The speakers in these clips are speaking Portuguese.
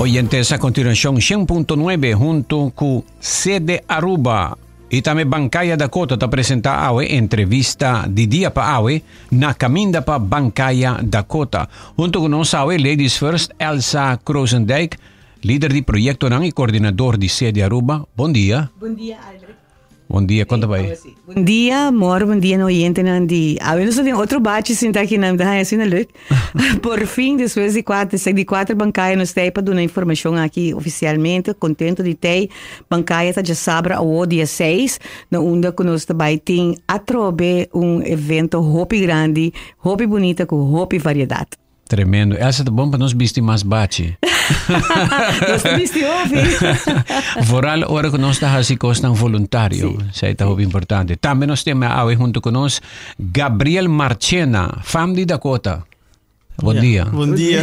Oyentes, a continuación 100.9 junto con Sede Aruba. Y también Bancaya Dakota te presenta awe entrevista de día pa awe na caminda pa Bancaya Dakota. Junto con nos awe Ladies First Elsa Kroosendijk, líder de proyecto y coordinador de Sede Aruba. Bom dia. Bom dia, Aldrich. Bom dia, conta ba? Bom dia, amor. Bom dia, oyente Nandi. Nós temos outro bate sinta aqui na assim na Luc. Por fim, depois de quatro bancárias nos tem para dar informação aqui oficialmente. Contento de ter bancária tá já sabra ao dia 6, na onda que nós também tem atrobe evento hopi grande, hopi bonita com hopi variedade. Tremendo. Elsa, tá bom para nós vestir mais bate. Nós vestir ouvi. Vooral hora que nós está assim costan voluntário. Isso é muito importante. Também nós temos awe junto com nós Gabriel Marchena, fam de Dakota. Bom dia. Bom dia,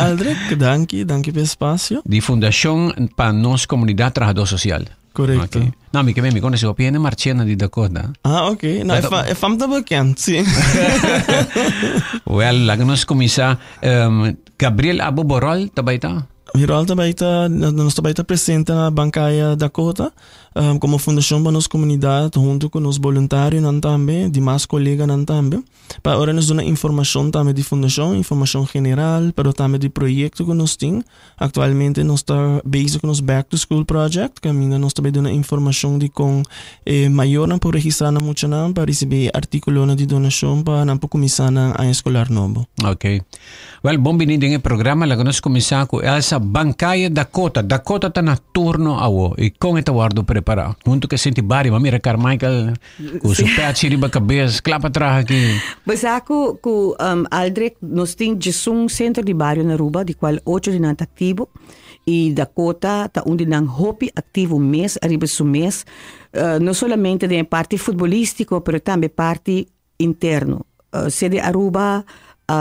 Aldrich. Danke pelo espaço. De Fundação para Nossa Comunidade Trabajador Social. Correcto. Okay. No, mi conoce opinione Marchena di Dakota. Ah, ok. Nou, é fam da bekend, sim. Well, laga nos komisa Gabriel Abu Borol, tabaita? Viral nós também presente na Bancaya Dakota como fundação para nossa comunidade junto com os voluntários também, demais colegas também. Para agora nos dá informação também de fundação, informação general, pero também de projeto que nós temos. Atualmente nós está bezig com os Back to School Project, que ainda nós também dá informação de com maior não por registrar na muito não para receber artículo de donação para não começar a escolar novo. Okay. Well, bom binindo ng programa laga nos komisa ko Elsa Bancaya Dakota. Dakota ta na turno awo e com ita wardo prepara. Junto que senti bari mamira Carmichael ku supet siri ba kabes klapa traha ki. Basta ako Aldrich nos tem um centro de barrio na Aruba, de qual 8 de nanta ativo e Dakota ta onde nang hopi ativo mês arriba su mês, não solamente de parte futebolístico, pero também parte interno. Sede Aruba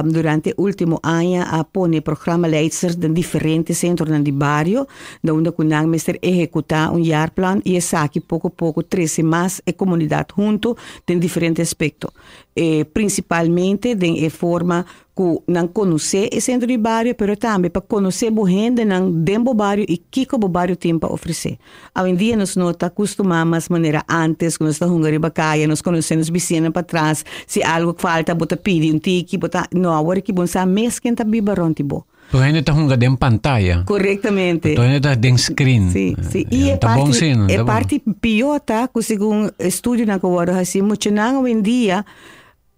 durante l'ultimo anno pone programma leiders in differenti centri di barrio, donde kunang mister ejecuta un jaarplan e saki poco poco 13 más e comunidad junto in differenti aspetti. Principalmente in forma que não conhecer o centro de bairro, mas também para conhecer a gente dentro do bairro e o que o bairro tem para oferecer. Hoje em dia, nós não estamos acostumados de maneira antes, quando nós estamos hungariando a caia, nós conhecemos vizinhos para trás, se algo falta, bota pedir um tiki, bota... Não, agora que você mesmo que está bibaron tipo. Tu ainda está hungariando em pantalla. Corretamente. Tu ainda está em screen. Sim. E é parte pior, tá? Que segundo estudo na agora assim, muito não hoje em dia,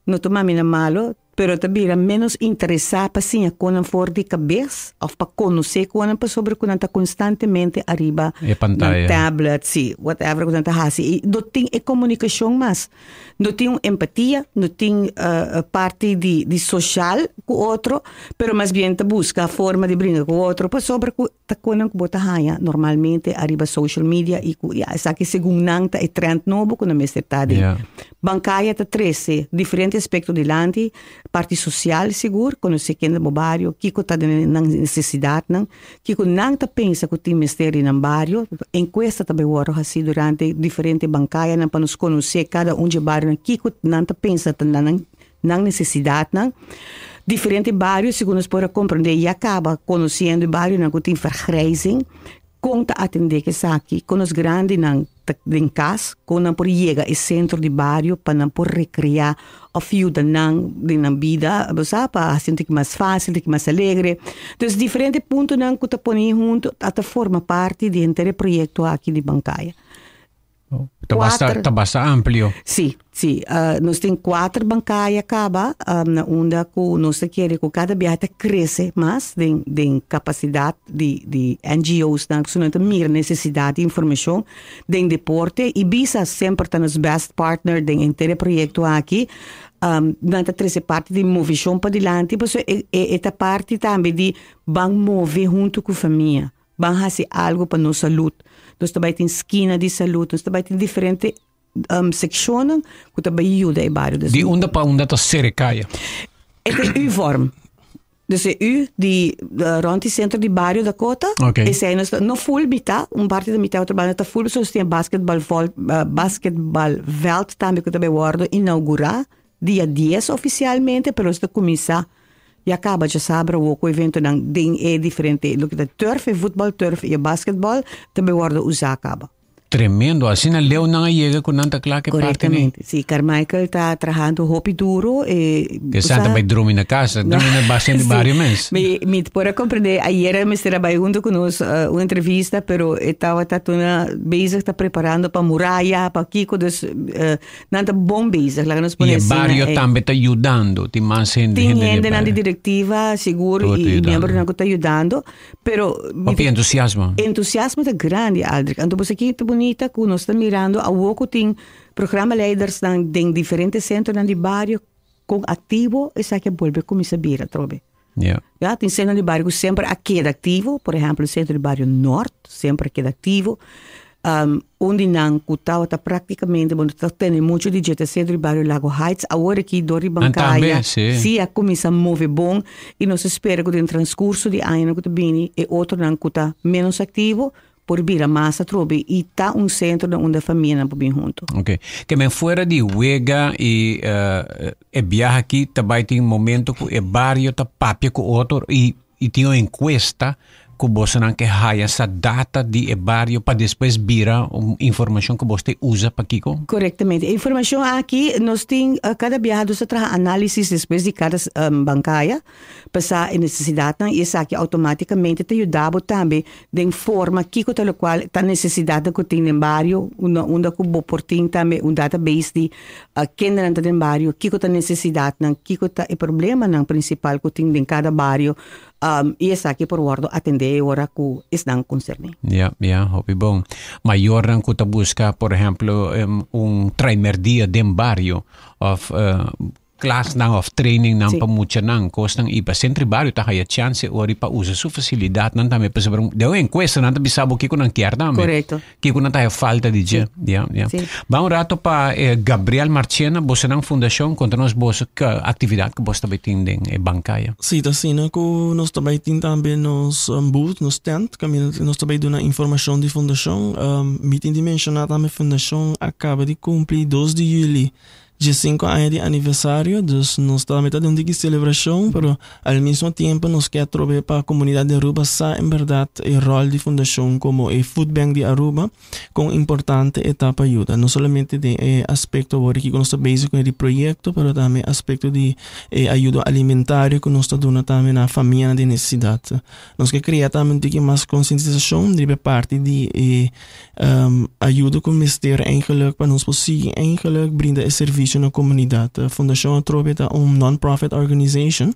não tomamos na malo, pero também menos interessado para sim a conan for de cabeça ou para conhecer conan para sobre conan está constantemente arriba na tablet, sim, whatever conan está assim. E não tem comunicação mais, não tem empatia, não tem parte de social com o outro, pero mais bem te busca a forma de brincar com o outro para sobre que conan que bota haya normalmente arriba social media e essa que segundo nanta é trend novo quando me está de bancária tá 13 diferentes aspectos de lante. Parte social, seguro, quando se quer no bairro, que está na necessidade, que não está pensa que tem mistério no bairro, enquesta também agora assim durante diferentes bancárias, para nos conhecer cada de bairro, que não está pensa na necessidade, diferentes bairros, segundo nós podemos compreender, e acaba conhecendo o bairro, que tem vergrijzing, conta atender que aqui, com os grandes em casa, quando por chegar ao centro de bairro para não por recriar a fio da vida, para sentir que mais fácil, que mais alegre. Então, diferentes pontos que te põem junto, até forma parte de inteiro projeto aqui de Bancaya. Está bastante amplo. Sim. Nós temos 4 bancárias acaba na onda que nós queremos que cada viagem cresça mais de capacidade de NGOs que não tem mais necessidade de informação de deporte e bisa sempre está nos best partner de inteiro projeto aqui. Não está parte de movição para diante, mas é parte também de bang mover junto com a família. Bang fazer algo para nossa saúde. Nós também temos esquina de saúde, nós também temos diferentes secções que também ajudam o bairro. De onde para onde está Serecaia? É U-vorm. Dus de rond het centrum de bairro Dakota. Okay. E zijn no full bita, parte da mitad outra banda tá full, so tem basketbalveld também que também worden inaugurado dia 10 oficialmente, pero está começar e acaba de saber o evento é diferente. Lo que é turf, é futebol, turf e basquetebol, também guarda usar acaba. Tremendo, assim na leu não chega com tanta claro que parte. Corretamente, sim. Carmichael está trabalhando hopi duro. Que Santa vai dormir na casa, dormir na base de vários meses. Me pode compreender, ayer me estava junto conosco uma entrevista, pero estava bezig, está preparando para muralha, para Kiko, dus não está bom bezig. E o barrio também está ajudando, tem mais gente. Tem gente na diretiva, seguro, e membro não está ajudando, pero... O entusiasmo. Entusiasmo é grande, Aldrich. Então, você aqui está bonita, que nós estamos mirando, a pouco tem programa-leiders em diferentes centros de bairro, com ativo, e sabe que volve começar a vir, trobe. Yeah. Tem centro de bairro sempre aqui é ativo, por exemplo, o centro de bairro Norte, sempre aqui é ativo, onde não está praticamente, está tendo muito de gente, centro de bairro Lago Heights, agora aqui Dori Bancaia, se a começa a mover bom, e nós esperamos que no transcurso de ano que vem, e outro não está menos ativo, por vir a massa trobe e está centro onde a família não bem junto. Ok. Que men fora de Wega e viaja aqui também tem momento que o barrio tá papia com outro e tem uma encuesta que você não quer haya essa data de barrio para depois virar informação que você usa para Kiko? Corretamente. A informação aqui, nós temos cada viajado se traz análise depois de cada bancaia, passar a necessidade, e isso aqui automaticamente te ajuda também de forma Kiko tal qual a necessidade que tem no barrio, onde que vou portar também database de quem não está no barrio, Kiko a necessidade, Kiko o problema principal que tem em cada barrio, e isso aqui por ordem atender ora que estão concernados. Hobby bom. Maior não que busca, por exemplo, trainer dia de barrio of class não of training não para muito não costam e para centro barrio tá a chance ora para usar sua facilidade não também para saber deu enquesta não também sabe o que não quer também. Correto. Que não tá falta de dia. Bom rato para Gabriel Marchena, você não fundação contra nós você que atividade que você também tem em bancaia. Sim, assim, né, que nós também tem também nos booth, nos tent, que nós também damos informação de fundação. Me tem de mencionar também a fundação acaba de cumprir 2 de julho. De 5 anos de aniversário, dus nós estamos dando uma celebração, mas ao mesmo tempo nós queremos trabalhar para a comunidade de Aruba, em verdade, o rol de fundação como o Food Bank de Aruba, com importante etapa ajuda, não somente de aspecto que nós estamos base com o projeto, mas também aspecto de ajuda alimentar que nós estamos dando também na família de necessidade. Nós queremos criar também mais conscientização de parte de ajuda com o Ministério eigenlijk, para nós conseguir eigenlijk brindar esse serviço na comunidade. A Fundação Atrobe é non-profit organization.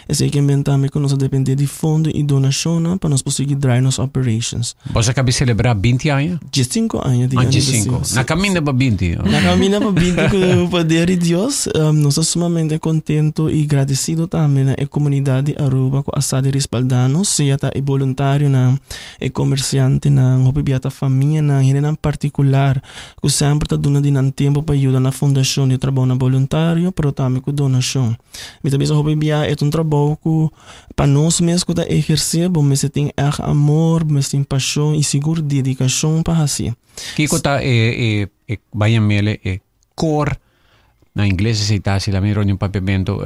Esse que também que nós depende de fundo e donação para nós conseguir drive nos operations. Você acaba de celebrar 20 anos? 15 anos de aniversário. Na caminha para 20? Na caminha para 20 com o poder de Deus. Nós estamos sumamente contentos e agradecidos também na comunidade Aruba com a SAD respaldando, seja é voluntário, é comerciante, na a família, na em particular, que sempre está dando tempo para ajudar na fundação de trabalho voluntário, mas também com donação. Mas também é trabalho que para nós mesmos que exercer, mas tem amor, mas tem paixão e seguro dedicação para assim. Que está vai mele core na inglês se está assim la miro em papamento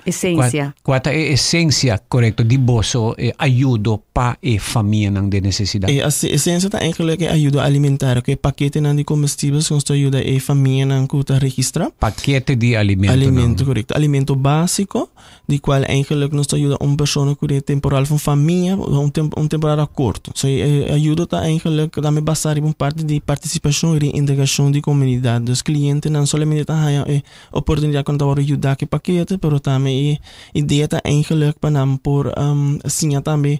essência. Qual é a essência correto de bosso ajuda para a família não de necessidade. A essência está eigenlijk ajuda alimentar, que paquete não de comestíveis que ajuda a família não que está registra. Paquete de alimento. Alimento correto. Alimento básico, de qual eigenlijk nos ajuda uma pessoa que é temporal van família, temporada curto. So ajuda está eigenlijk também basar em parte de participação e integração de comunidade. Os clientes não somente tá oportunidade quando eu ajudar que paquete, pero também ideia tá eigenlijk para não por assim também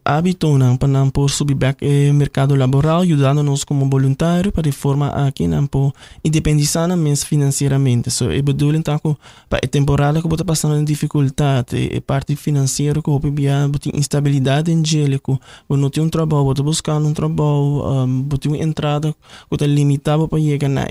hábito não para não por subir back mercado laboral, ajudando-nos como voluntário para de forma aqui não por independizar mesmo financeiramente. So eu bedoel então para a temporada que eu tô passando em dificuldade, e parte financeira que eu tem instabilidade em gelo, que eu não tenho trabalho, eu tô buscando trabalho, eu tenho entrada que tá limitada para chegar na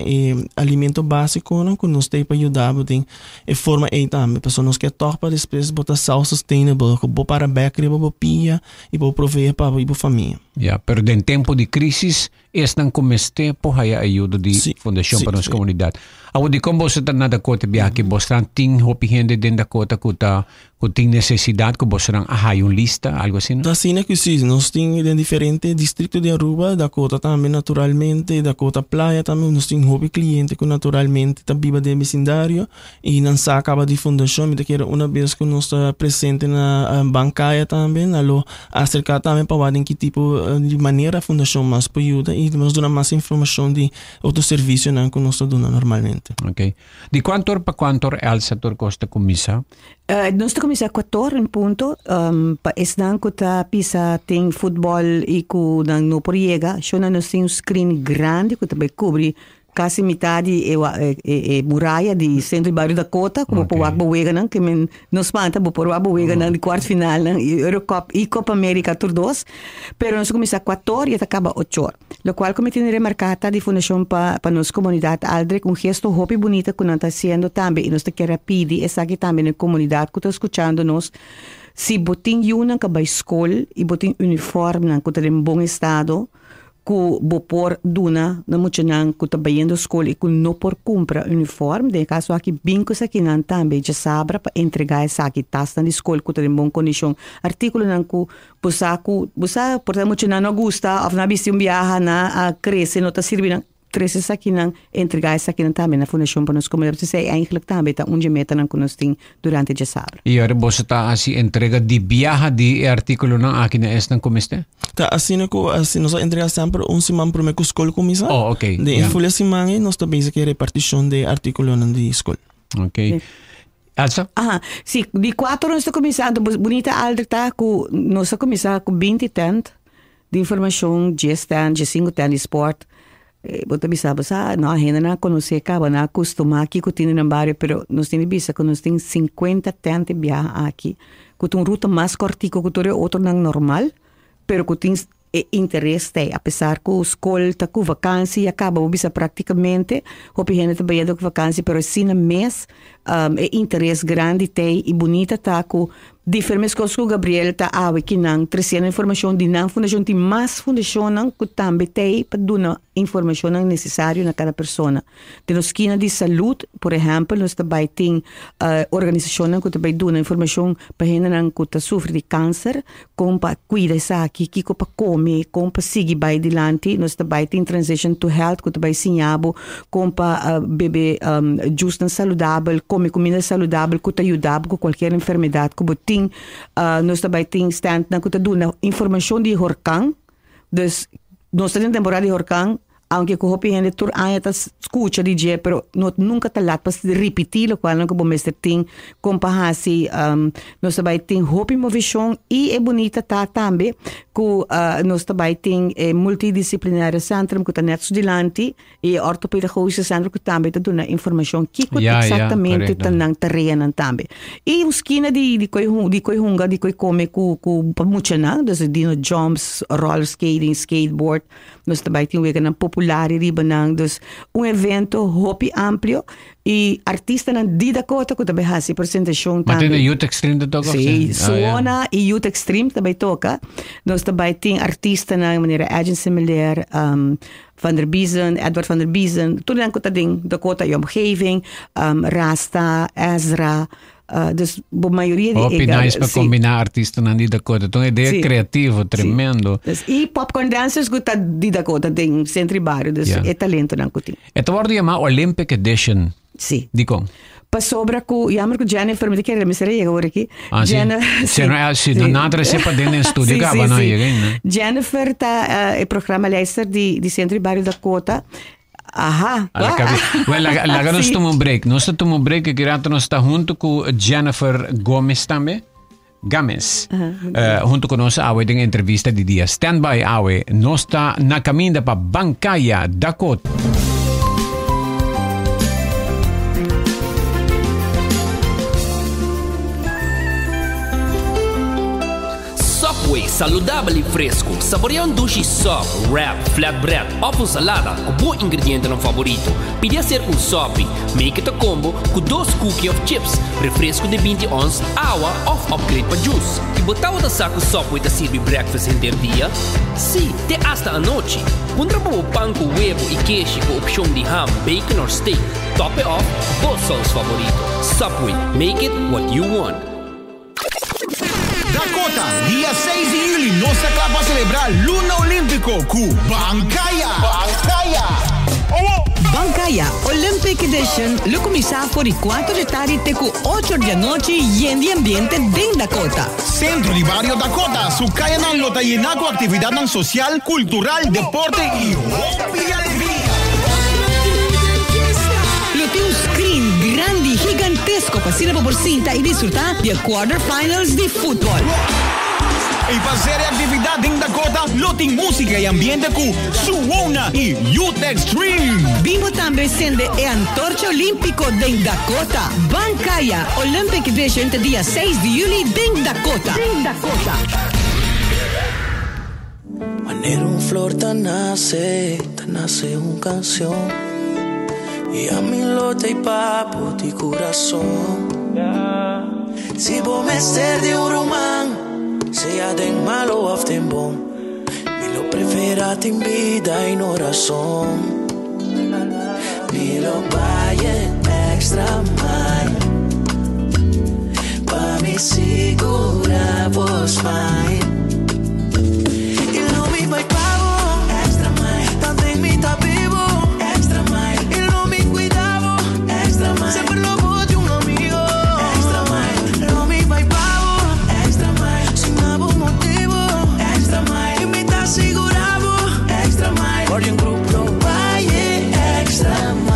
alimento básico, não que nos tem para ajudar, tem forma aí também, pessoas nos quer torpa depois botar self-sustainable, que vou para bakery, vou pia e vou prover para a família. Pero em tempo de crise, estão como este por a ajuda de fundação para nossa comunidade. Aonde como você está na Dakota, que você tem hopi gente dentro da Dakota que está tem necessidade que você não hay uma lista, algo assim? Assim é que sim, nós temos em diferentes distritos de Aruba, Dakota também naturalmente, Dakota Playa também, nós temos hobby cliente que naturalmente também vive de vecindário e não se acaba de fundação, me quero uma vez que nós está presente na bancária também, alo acercar também para ver em que tipo de maneira a fundação mais pode ajudar e nos dá mais informação de outro serviço que nós damos normalmente. Ok. De quanto para quanto é o setor costa começar? Nós começamos a 4 em ponto, para estar com a pisa tem futebol e com não por chegar, só nós temos screen grande que também cobre quase metade é muralha de centro e bairro da Dakota, como por Wagba Weganan, que nos espanta por Wagba Weganan de quarto final, Eurocup e Copa América todos, pero nós começamos a 4 e acaba 8 horas. Lo qual como tem remarcada de fundação para nossa comunidade Aldrich, um gesto hobby bonito que nós está fazendo também, e nós te quer pedir, essa aqui também na comunidade que está escutando nós, se botin yun ka ba escola e botin uniforme nang ko em bom estado, ku bopor duna na muito nang ku tabayendo escola e ku no por compra uniforme, de caso aqui binco sa kinan também já sabra para entregar essa aqui tasta na escola ku em bom condição. Artículo nang ku busa portanto muito não gusta, of na bisi viaja na a cresce no ta sirvi cresce aqui não entregar essa aqui não também na fundação para nós como deve ser eigenlijk também tá onde meta não nós tem durante a sabra. E agora você tá assim entrega de viaja de artículo não aqui na esta como este? Tá assim nós entrega sempre semana para a escola começa. Oh, ok. De folha semana nós também que repartição de artículo na de escola. Ok. Elsa? Sim, de 4 nós está começando bonita alta tá com nós está começando com 20 tent de informação, de stand, de 5 tent de sport. Bota bisaba sa no ainda não conhecer acaba na acostumar aqui que tem no barrio, pero nós tem bisa que nós tem 50 tent viaja aqui que tem ruta mais cortico que todo outro não normal, pero que tem interesse apesar que o escola está com vacância e acaba bisa praticamente o gente está bem com vacância, pero assim no mês interesse grande tem e bonita tá com diferentes coisas que o Gabriel tá que não trazendo informação de não fundação tem mais fundação não que também tem para dar informação necessária na cada pessoa. De nos esquina de saúde, por exemplo, nós também tem organização que também dá informação para gente que tá sofre de câncer, como para cuidar aqui, que para comer, como para seguir vai adiante. Nós também tem transition to health que também ensinamos como para beber juice saudável, comer comida saudável que te ajuda com qualquer enfermidade que tem. Nós também temos stand na que dá informação de Horcan. Dus nós temos temporada de Horcan, aunque que o gente tur está escuta DJ, pero nunca está lá para repetir o qual não que bom mestre tem comparar se nós também tem hopi movição e é bonita tá também que nós também tem multidisciplinar centro que está neto estudante e ortopedagogico centro que também está dando informação que exatamente está na terreno também e os esquina de coi come com muito não das dino jumps, roller skating, skateboard nós também tem uma popular ribanang dus evento hopi amplo e artista na de Dakota que também faz apresentação também. Mas tem Youth Extreme da toca? Sim, Suona e Youth Extreme também toca. Nós também tem artista na maneira Agency Miller, Van der Biesen, Edward Van der Biesen, tudo na Kota ding Dakota e omgeving, Rasta, Ezra. Dus a maioria de nice para combinar artistas na Dakota. Então, ideia criativa, tremendo. Dus, e popcorn dancers que está de Dakota tem centro e bairro, dus é talento na Kuti. É agora chamar Olympic Edition. Sim. Dico. Pa sobra ku jammer ku Jennifer me quer me seria agora aqui. Jennifer, não nada se para dentro do estúdio acaba não né? Jennifer tá é programa leister de centro e bairro da Dakota. Aha. Laga nós tomamos break. Nós tomamos break que nós está junto com Jennifer Gomes também. Games. Junto com nós awe tem entrevista de dia. Stand by awe. Nós está na caminho para Bancaya, Dakota. Subway, saudável e fresco. Saboreia um duche sub, wrap, flatbread, ou salada com bom ingrediente no favorito. Podia ser um sop, make it a combo com 2 cookies of chips, refresco de 20 ons, água ou upgrade para juice. E botar o saco Subway da serve breakfast em dia? Sim, até hasta a noite. Contra o pão com huevo e queijo com opção de ham, bacon ou steak. Top it off, vos são os favoritos. Subway, make it what you want. Dakota, dia 6 de julho, nossa clapa para celebrar Luna Olímpico com Bancaya. Bancaya Olympic Edition lo começar por 4 de tarde até 8 da noite e em ambiente em Dakota. Centro de Barrio Dakota, su calle nan lota llena com atividade social, cultural, deporte e hobby alegria. Lo tem um screen grande, gigantesco para ser por cinta e desfrutar de quarterfinals de futebol. E para fazer atividade em Dakota, lo tem música e ambiente com Suona e Youth Extreme. Bimbo também sende e antorcha olímpico de Dakota. Bancaya Olympic Edition dia 6 de julho de Dakota. Manera un flor tan nace una canción. Y a mi lote y papo de corazón. Si vos me ser de un román, sea de malo o de bon, me lo preferate en vida y no razón. Me lo vaya extra mile, pa' mi segura vos mine. Y lo mismo hay pago, extra mile, tanto en mi está vivo, extra mile. Y lo mismo cuidado, extra mile, siempre lo voy de un amigo, extra mile. Lo mismo hay pago, extra mile, sin algún motivo, extra mile. Y me está asegurado, extra mile, por un grupo vaya extra mile.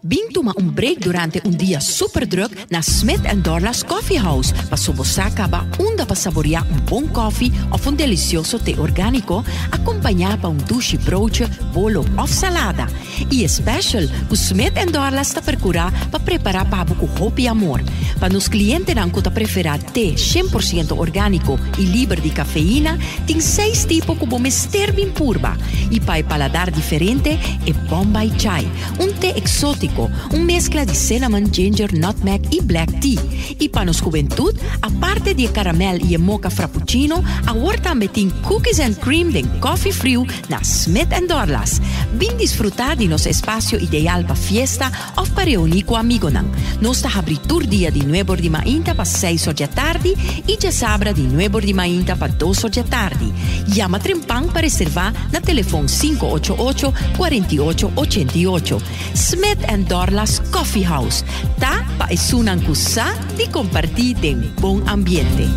Bing toma un break durante un dia super druk na Smith & Dorla's Coffee House para sobosacaba onda para saborear un bom coffee of un delicioso té orgánico acompanhado para un douche broodje, bolo of salada. E special, o Smith & Dorla está percurar para preparar para com hope e amor. Para nos clientes que preferem té 100% orgânico e livre de cafeína, tem 6 tipos como mister bem purba. E para paladar diferente, é Bombay Chai, um té exótico, mescla de cinnamon, ginger, nutmeg e black tea. E para nos juventude, a parte de caramel e mocha frappuccino, agora também tem cookies and cream de coffee frio na Smith & Dorla's. Bem desfrutar de nosso espaço ideal para fiesta ou para reunir com amigos. Nós está abrindo dia de 9 de manhã para 6 da tarde e de sábado de 9 de manhã para 2 da tarde. Llama Trempang para reservar na telefone 588-4888. Smith & Dorla's Coffee House. Tá para esunan kusa de compartir de bom ambiente.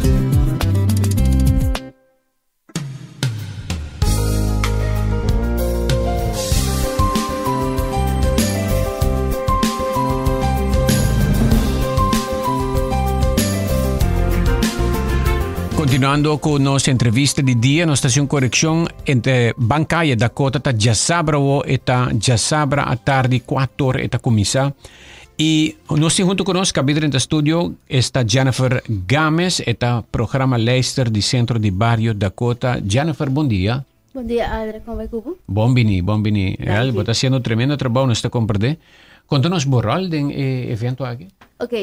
Continuando con nuestra entrevista de día, nuestra estación corrección entre Bancaya Dakota ta Jasabra e ta Jasabra a tarde 4 horas eta comisa. Y nos junto con nosotros, cabidre en el estudio, está Jennifer Gámez, eta programa Leicester de Centro de Barrio Dakota. Jennifer, buen día. Buen día, Adra, ¿cómo va, Cubo? Bom vini. Está haciendo tremendo trabajo, nos está comprende. Contanos el rol del evento aquí. Ok,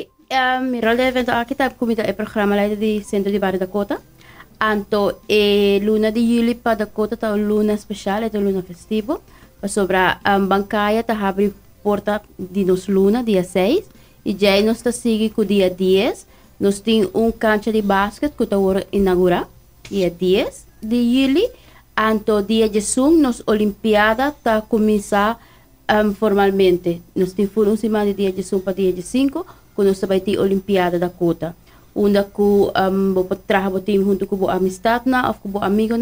mi rol de evento aquí está como el programa Leicester de Centro de Barrio Dakota. Anto, luna de julio para Dakota está luna especial, es luna festivo. Sobre Bancaya está abre porta de nos luna, dia 6. E já nós está seguindo com dia 10. Nós temos cancha de basquete que está inaugurar, dia 10 de julho. Anto, dia 18, nos Olimpiada está começar formalmente. Nós temos uma semana de dia 18 para dia 5, quando nós vai ter Olimpiada da Dakota. Onde que trabalha o time junto com a amistade ou com o amigo.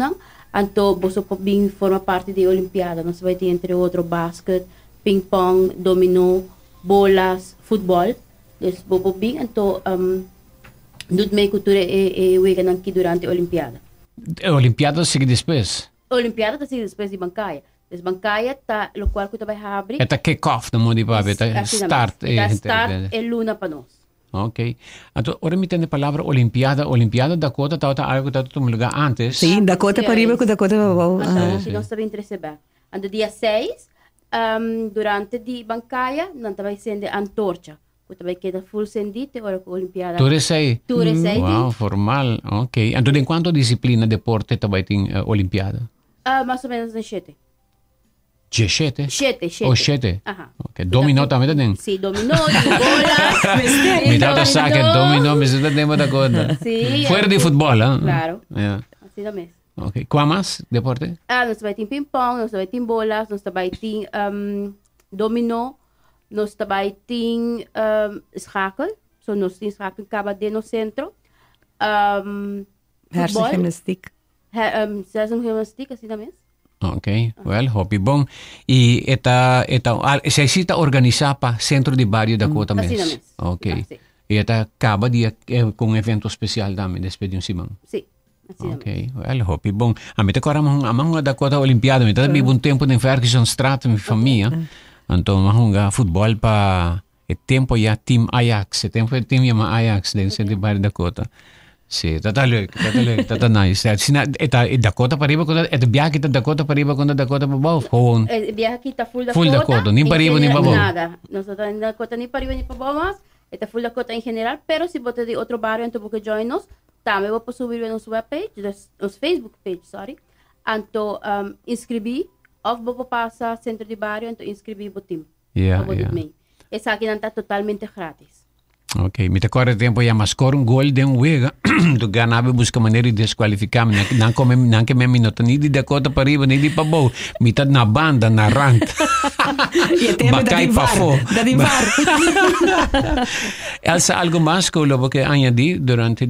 Então, você pode formar parte da Olimpiada. Nós vai ter, entre outros, basquete, ping-pong, dominó, bolas, futebol. Então, não me cultura é aqui durante a Olimpiada. A Olimpiada segue depois? A Olimpiada segue depois de Bancaya. Bancaya está, o qual que vai abrir. É kick-off, não mundo para start. Start é luna para nós. Ok. Então, ahora me entende a palavra Olimpiada. Olimpiada Dakota está algo que está no lugar antes. Sim, Dakota para arriba com Dakota para baixo. Nós também receber. No dia 6, durante de Bancaya, nós vai acender a antorcha. Que vai quedar full sendite agora com a Olimpiada. Tu sei? Wow, formal. Ok. Então, em quanto disciplina de deporte vai ter Olimpiada? Mais ou menos em 7. 17? Siete. O 7? Ajá. Okay. Dominó também tem? Sim, dominó, bola. Me dá saque, dominó, me está dando da conta. Sim. Fora de futebol, hein? Claro. Yeah. Assim da mesmo. Okay. Qual mais deporte? Nós também tem ping-pong, nós também tem bolas, nós também tem dominó, nós também tem schakel. So, nós temos schakel acaba de no centro. Hersengymnastiek. Hersengymnastiek, assim da mesmo. Ok, well, hobby bom. E se existe organizar para centro de barrio da Cota mesmo? Assim mesmo. Ok. E acaba de com evento especial também, depois de semana? Sim. Assim ok, well, hobby bom. A mim agora uma da Cota Olimpiada, me também um tempo de enfer que são strato minha família. Então, vamos futebol para o tempo já team Ajax, o tempo é team chama Ajax dentro de barrio da Cota. Sì, tata nice. Eta Dakota pariba quando eta biaki ta Dakota pariba quando Dakota babau gewoon. Biaki ta full Dakota, ni pariba ni babau. Nada. Nosotros en Dakota ni pariba ni babau más. Eta full Dakota en general, pero si bote de otro barrio en tu que join nos, también vos subir en nuestra webpage, nos Facebook page, sorry. Anto inscrevi of bobo pasa centro de barrio, anto inscrevi botim. Yeah. Esa aquí está totalmente gratis. Ok, me corre tempo já mas score gol de wega do ganava busca maneira de desqualificar não que me minuto nem de Dakota para riba nem de para bom me tá na banda na rank bacai para fo Elsa algo mais que logo que añadir durante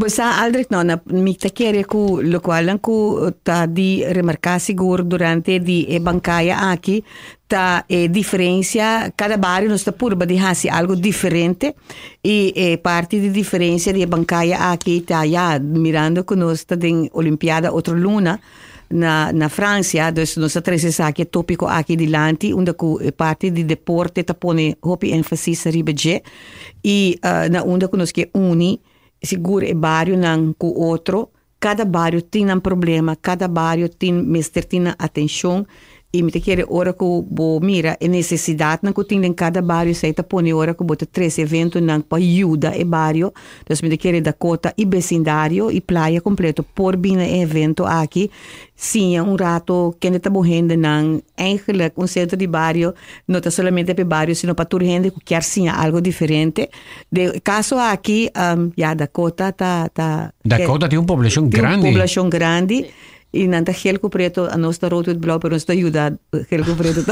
Sa aldrig no na mi ta chiede ku lo quale ku ta di remarcar sicuro durante di bancaya aqui ta differenzia cada barrio sta purba di hasi algo differente e parte di differenza di bancaya aqui ta ya mirando con sta den Olimpiada outro luna na Francia, dus nós três aqui tópico aqui dilanti, onde ku parte di deporte ta pone hopi ênfase ribeje e na onde ku nos que uni seguro é barrio não com outro, cada barrio tem um problema, cada barrio tem mestre tem atenção e me te quer hora que bo mira a necessidade não que tem em cada barrio sai ta pone hora que bota três eventos não para ajuda e barrio, então me te quer Dakota e vecindário e praia completo por bem evento aqui sim rato que não tá morrendo não eigenlijk centro de barrio não está solamente para barrio sino para toda gente que quer sim algo diferente de caso aqui Dakota Dakota tem uma população grande e não está Gelco Preto a nossa roto de blau pero nos está ajudando Gelco Preto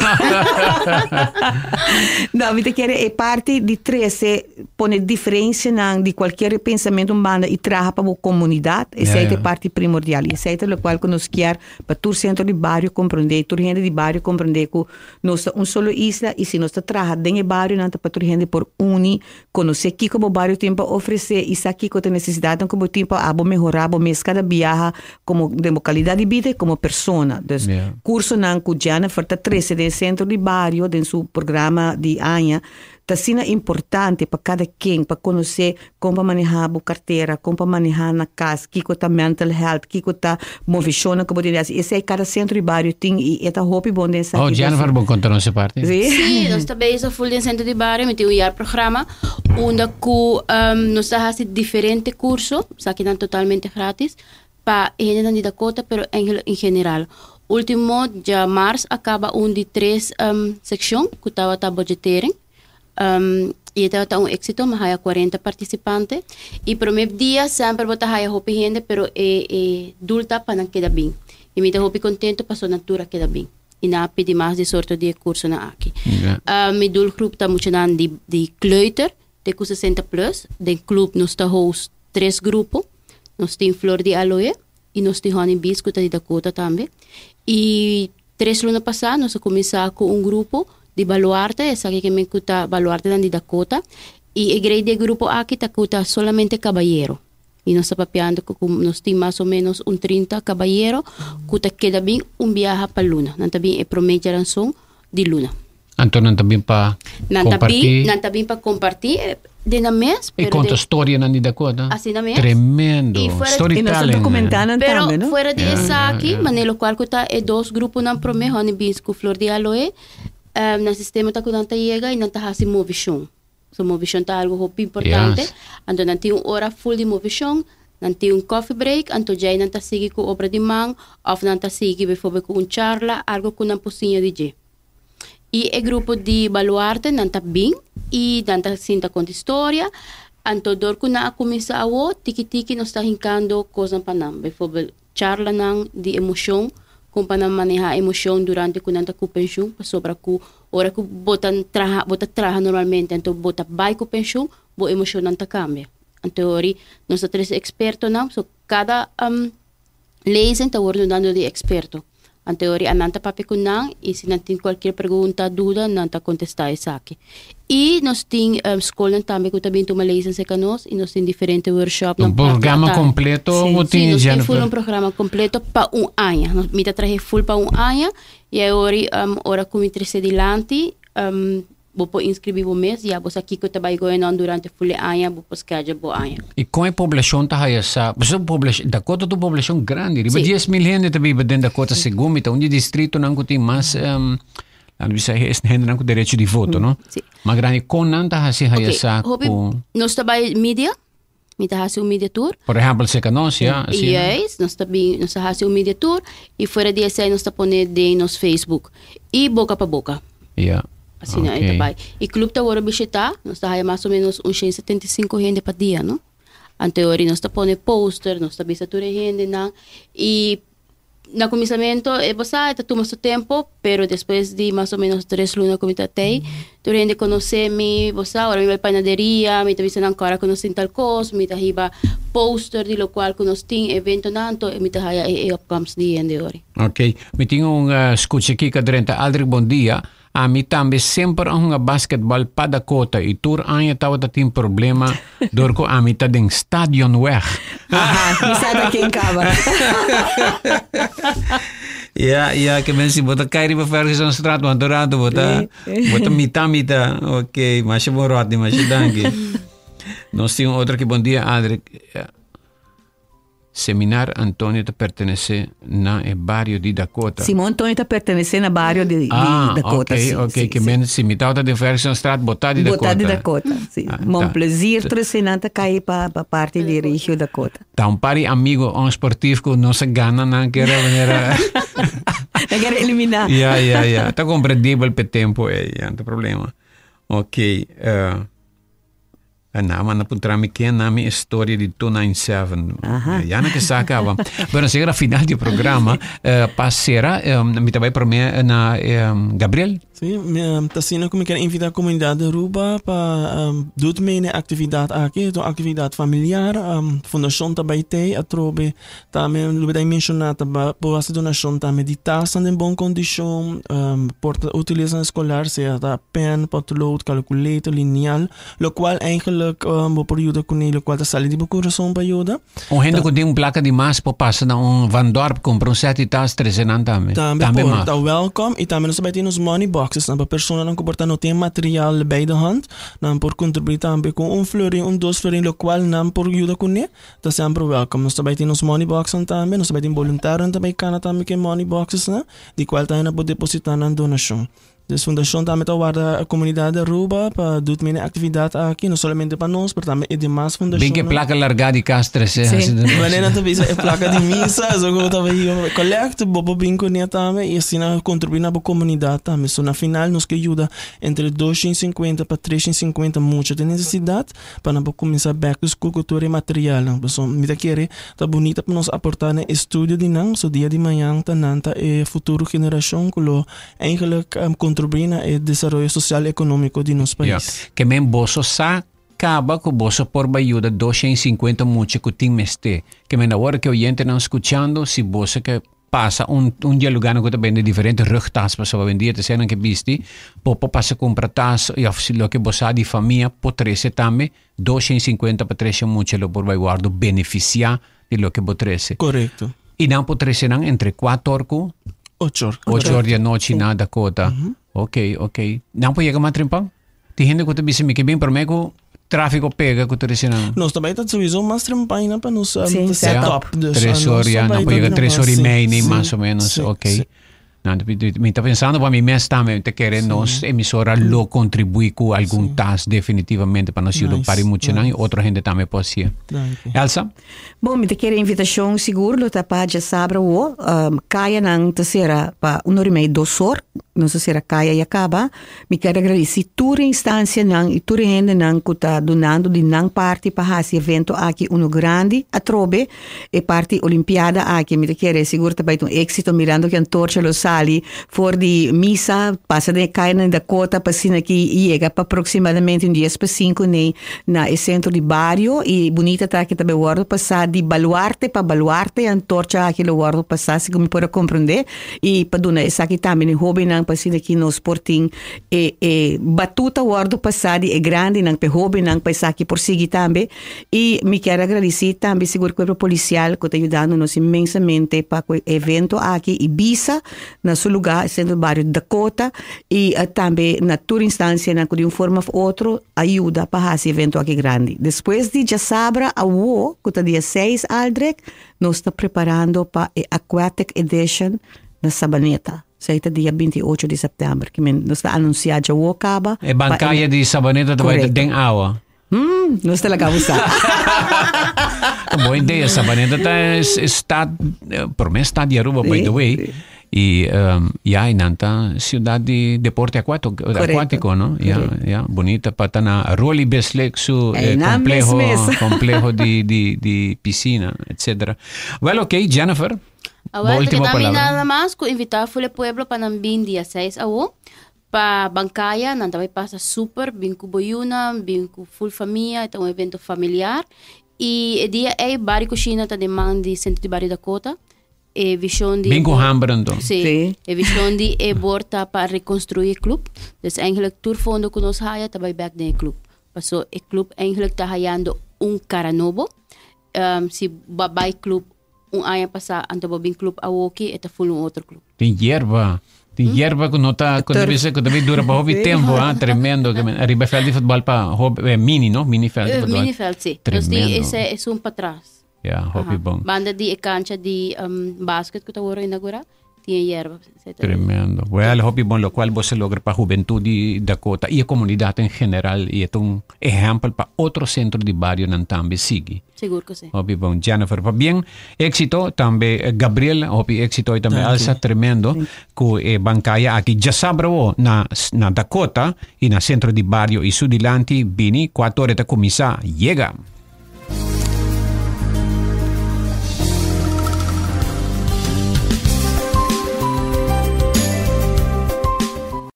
não me te quer é parte de 13 pone diferença não de qualquer pensamento humano e traga para a comunidade essa é a parte primordial essa é o qual que nos quer para todo centro de barrio compreender toda gente de barrio compreender que nós solo isla e se nós está traga dentro do barrio não está para toda gente por uni conhecer que como o barrio tem para oferecer isso aqui que tem necessidade como tem para melhorar o mês cada viaja como democracia de vida como persona. Dus curso nan ku Jana farta 13 de centro de barrio den su programa de año tá sina importante para cada quem para conhecer como manejar a carteira, como manejar na casa, que tá mental health, que tá movição como diria assim, esse é cada centro de barrio tem e eta hopi bom dessa. Oh, Jana vai bom contar nossa parte. Sim, nós também isso full de centro de barrio, me tem o programa onde ku nós tá fazendo diferente curso, aqui não totalmente grátis. Para gente de Dakota, pero en general. Último, ya março, acaba de 3 secções que estava budgetering. E estava um éxito, mas há 40 participantes. E para o meu dia, sempre vou estar hopi gente, pero dulta para não quedar bem. E me estou contento para a natura quedar bem. E não pedi mais de sorte de curso na aqui. Meu doelgroep está muito de kleuter, de 60 plus. De clube, nós estamos host 3 grupos. Nós temos Flor de Aloe e nós temos Honey Bees, que está de Dakota também. E 3 anos passados, nós começamos com grupo de Baluarte, essa aqui que me custa Baluarte de Dakota. E a grande grupo aqui está solamente caballeiro. E nós estamos papeando que nós temos mais ou menos 30 caballeiro, que queda bem viaje para a Luna. Não também é promédio de Luna. Então não também para compartilhar? Não também para compartilhar. De na mês, e conta história na Dakota. Assim na mês. Tremendo. Storytelling. Pero fora de essa aqui, maneira qual que tá é 2 grupos na prome Honey Bees com Flor de Aloe, no sistema tá quando tá chega e não tá assim movição. So movição tá algo muito importante. Então não tem hora full de movição, Nanti un coffee break, anto jay nanta sigi ku obra di mang, of nanta sigi bijvoorbeeld ku un charla, algo ku nan posinha di jay. E o grupo di baluarte nanta bing, e nanta sinta conta história, anto dor ku na kumisa awo, tiki-tiki nos ta hinkando coisa panam, bijvoorbeeld charla nang di emoção, kung panam maneha emoção durante ku nanta ku pensão, sobra ku ora ku bota traha normalmente, anto bota bai ku pensão, bo emoção nanta cambia. En teorie, nós três expertos não, so cada lezen está ordenando de experto. En teorie, ananta papi kunang, e se não tem qualquer pergunta, dúvida, nanta contestar isso aqui. E nós tem escola também que também toma lezen se canos, e nós tem diferentes workshops. Um programa completo? Sim, nós tem full um programa completo para ano. Nós me traje full para ano, e agora, ora como trece dilante, vou inscrever o mês e você aqui que vai going on durante full ano, vou schedule bo ano. E com a população tá aí essa, você população da Dakota do população grande, riba 10,000 gente também dentro da Dakota segundo, então onde distrito não tem mais não bisa gente não com direito de voto, não? Mas grande com não tá assim aí essa com nós trabalha mídia, me tá fazendo media tour. Por exemplo, se conosce, assim. Yes, nós tá fazendo media tour e fora disso aí nós tá poner de nos Facebook e boca para boca. Yeah. Assim, okay. Aí e clube tá agora visitar, nós está mais ou menos 175 gente por dia, não? Em teoria, nós está pondo poster, nós está visitando gente, não? E no começamento, você está tomando seu tempo, pero depois de mais ou menos 3 lunas como está aí, tu gente conhece-me, você agora me vai para a panaderia, me está visitando agora conhecendo tal coisa, me está riba poster de lo qual nós tem evento nanto, me está aí upcomes de gente agora. Ok, me tenho escuta aqui que durante Aldrich bom dia. A mim também sempre um basquetebol para Dakota e tur anja tava tem problema door ko a mim tá den stadion weg. Aha, isa daqui em Cava. Ja, que mensen bota cair para Ferguson Straat, want dorado bota mita. Ok, mas é bom rote, mas danke. Nós temos outro que bom dia, Adric. Seminar Antônio te pertenece na barrio de Dakota. Simão Antônio te pertenece na barrio de Dakota. Ok, que menos se me tava de Ferguson Straat botar de Dakota. Botar de Dakota, sim. Mon plaisir tresinanta cair para parte de região Dakota. Tá pari amigo esportivo que não se gana na que era maneira. Não quer eliminar. Ja. Tá compreendível per tempo não tem problema. Ok. Nama na puntrami que na minha história de 297. Já na que sacava. Bueno, chega a final do programa, passera, me também para mim na Gabriel. Sim, tá sendo como que invitar a comunidade de Aruba para doet mee een activiteit aqui, een activiteit familiar, fundação também tem, a trobe também, lo bem mencionado, para a donação também de taça em boa condição, porta utilização escolar, seja pen, potlood, calculator, lineal, lo qual eigenlijk por ajuda com ele, lo qual tá salindo de coração para ajuda. Gente que tem placa de mas para passar na Van Dorp comprar 7 taças 300 também. Também tá welcome e também nós também temos money box. Na persona não comporta não tem material bij de hand, não por contribuir também com florin, 2 florin, lo qual não por ajuda com ele, tá sempre welcome. Nós também temos money boxes também, nós também temos voluntário também cana também que money boxes, né? De qual tá na pode depositar na donação. Dus fundação também está guarda a comunidade de Aruba para doet minha atividade aqui, não somente para nós, mas também é demais fundação. Bem que placa largada de castres, Maneira também é placa de missa, so como também collect, bobo bingo nem também e assim na contribuir na comunidade também. So na final nos que ajuda entre 250 para 350 muita de necessidade para na começar back to school cultura e material. So me querer tá bonita para nós aportar no estúdio de não, so dia de manhã tá nanta e futuro geração que lo eigenlijk contribuir no desenvolvimento social e econômico de nosso país. Que men boso sa acaba com boso por ajuda 250 mucho que tem meste. Que men agora que o gente não escutando se boso que passa dia lugar que também de diferentes rugtas para só vender te sendo que visti popo passa comprar tas e lo que bosa de família potrese também 250 para 300 mucho lo por vai guardo beneficiar de lo que potrese. Correto. E não potrese não entre 4 horas 8 horas da noite na Dakota. Ok. Não pode chegar mais trimpão? Tem gente que te disse que bem para mim que tráfego pega que tu disse não. Nós também está sowieso mais trimpão para nos setup. 3 horas, não pode chegar 3 horas e meia nem mais ou menos. Ok. Me está pensando para mí mes também te querer nos emisora lo contribuir com algum task definitivamente para nós ir para muito não e outra gente também pode ser. Elsa? Bom, me te querer invitação seguro tá para já sabra o caia nang terceira para 1h30 2 horas, não sei se era caia e acaba. Me quero agradecer toda instância nang e toda gente nang que tá donando de nang parte para esse evento aqui grande a trobe e parte olimpiada aqui me te querer seguro tá para um êxito mirando que Antorcha lo sali for di misa passa de caia na Dakota passina que chega para aproximadamente 10:05 na centro di Barrio e bonita tá que também o guardo passar de baluarte para baluarte Antorcha aqui lo guardo passar se como pode compreender e para dona essa aqui também hobby nang passina aqui no sporting e batuta guardo passar de grande nang pe hobby nang passar aqui por seguir também e me quero agradecer também seguro corpo policial que está ajudando-nos imensamente para o evento aqui Ibiza na seu lugar, sendo o bairro Dakota e também na tua instância de uma forma ou outra ajuda para esse evento aqui grande. Depois de já sabra a UO, que está dia 6 Aldrich, nós está preparando para a Aquatic Edition na Sabaneta. Seita dia 28 de setembro, que nós está anunciado já o acaba. E Bancaia de Sabaneta também tem água. Nós está lá usar. Boa ideia, Sabaneta está promessa de Aruba, by the way. E ya nanta ciudad de deporte acuático, ¿no? Ya bonita para na Rolly Beslek su complejo de piscina, etc. Well, okay, Jennifer. Última palabra. Nada más que invitar al pueblo para nambin dia 6 awo pa Bancaya, nanta vai passa super, bem com boiuna, bem com full família, é um evento familiar. E dia é Barrio Coxina tá demanda de centro de Barrio Dakota. E visão de Bingo Hambrando. Sim. E visão de borta para reconstruir o clube. Dus eigenlijk toerfondo que nós haya tá back de club. Passou o clube eigenlijk tá hayando cara novo. Se babai club ano passar anto babin club awoki eta full outro club. Tem hierba que não tá quando deve dura para hobby tempo, tremendo que arriba fel de futebol para mini, no? Mini fel de futebol. Mini fel, sim. Dus esse é para trás. Yeah, hobby bom. Banda de cancha de basket que está agora inaugurada, tinha hierba. Tremendo. Well, hobby bom, lo cual você logra para a juventude de Dakota e a comunidade em geral e é um exemplo para outro centro de barrio também sigue. Seguro que sim. Hobby bom, Jennifer. Va bien, éxito também Gabriel, hobby éxito e também Elsa, tremendo. Que Bancaya aqui já sabe na Dakota e na centro de barrio e sudilante, bini 4 horas de começar, chega.